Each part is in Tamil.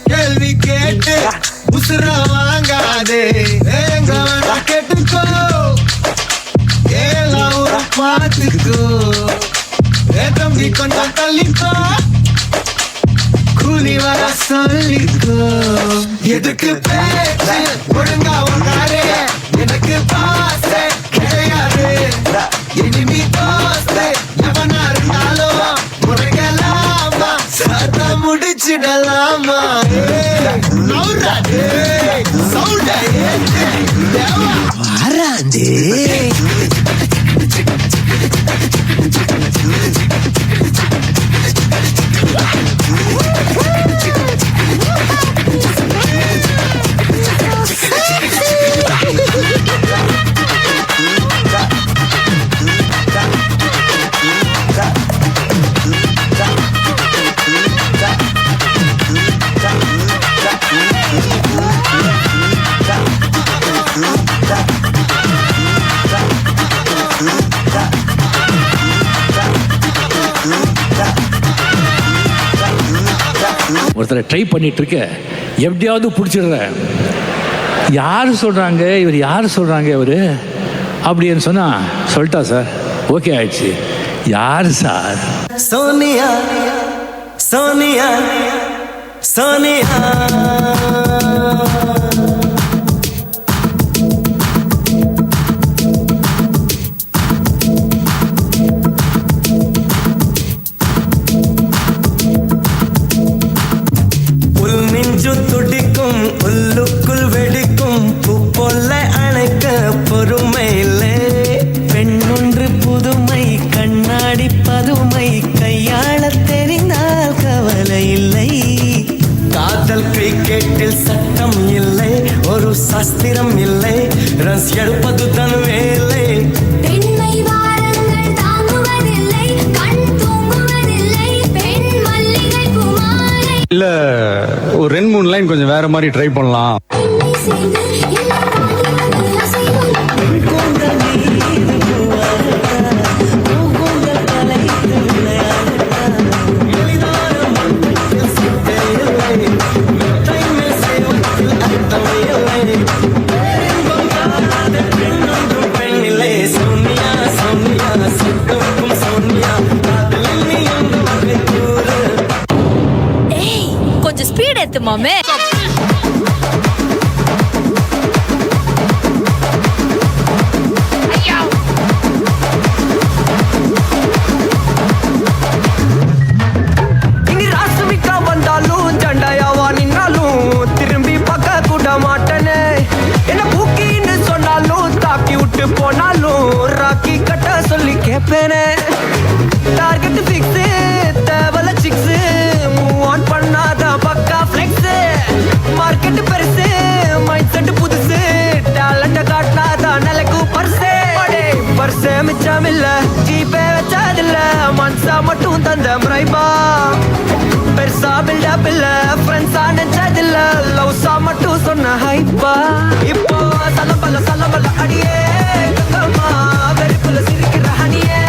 கேள்வி கேட்டு உசுர வாங்காதே கேட்டுக்கோ ஏலாம் பார்த்துக்கோ தம்பி கொஞ்சம் தள்ளிக்கோ கூலி வர சொல்லிக்கோ எதுக்கு பேச்சு ஒழுங்கா உண்டாரே எனக்கு பாசே கிடையாது இனிமே தோசை எவனா இருந்தாலும் முறைகளாமா சத்த முடிச்சிடலாமா வாராந்தே ஒருத்தரை ட்ரை பண்ணிட்டு இருக்க எப்படியாவது பிடிச்சிடுறேன். யார் சொல்கிறாங்க இவர், யார் சொல்கிறாங்க இவர் அப்படின்னு சொன்னால் சொல்லிட்டா சார், ஓகே ஆயிடுச்சு. யார் சார்? சோனியா சோனியா சோனியா துடிக்கும் உள்ளுக்குள் வெடிக்கும் பூப்பொல்ல அணைக்க பொறுமை இல்லை. பெண்ணொன்று புதுமை கண்ணாடி பதுமை கையாள தெரிந்தால் கவலை இல்லை. காதல் கிரிக்கெட்டில் சட்டம் இல்லை, ஒரு சாஸ்திரம் இல்லை, ரன்ஸ் எடுப்பது தன் வேலை. இல்ல ஒரு 2-3 லைன் கொஞ்சம் வேற மாதிரி ட்ரை பண்ணலாம். ஸ்பீட் ஏத்து மாமே. இனி ராசுமிக்கா வந்தாலும் ஜண்டாயாவா நின்னாலும் திரும்பி பார்க்க கூட மாட்டேனே. என்ன பூக்கின்னு சொன்னாலும் தாக்கி விட்டு போனாலும் ராக்கி கட்ட சொல்லி கேட்பேனே. டார்கெட் ஃபிக்ஸ் தேவல சிக்ஸ் மூவ் ஆன் பண்ணாத பக்கா ஃப்ளெக்ஸ். மார்க்கெட் பெருசு மைண்ட் செட் புதுசு டேலண்ட காட்டாத நிலைக்கு பர்சே. பர்சே மிச்சமில்ல ஜிபே வச்சதில்ல மன்சா மட்டும் தந்த முறைபா. பெருசா பில்டப் இல்ல ஃப்ரெண்ட்ஸா நினைச்சதில்ல லவ்ஸா மட்டும் சொன்ன ஹைப்பா. இப்போ சலம்பல அடியே வெறுப்புல சிரிக்கிற ஹனியே.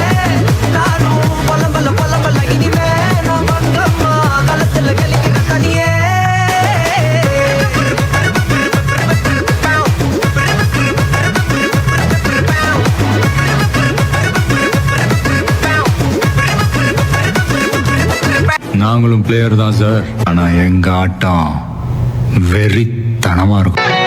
நானும் பலம்பல இனிமே நான் மங்கம்மா களத்துல கலிக்கிற தனியே. நாங்களும் பிளேயர் தான் சார், ஆனா எங்க ஆட்டம் வெறித்தனமா இருக்கும்.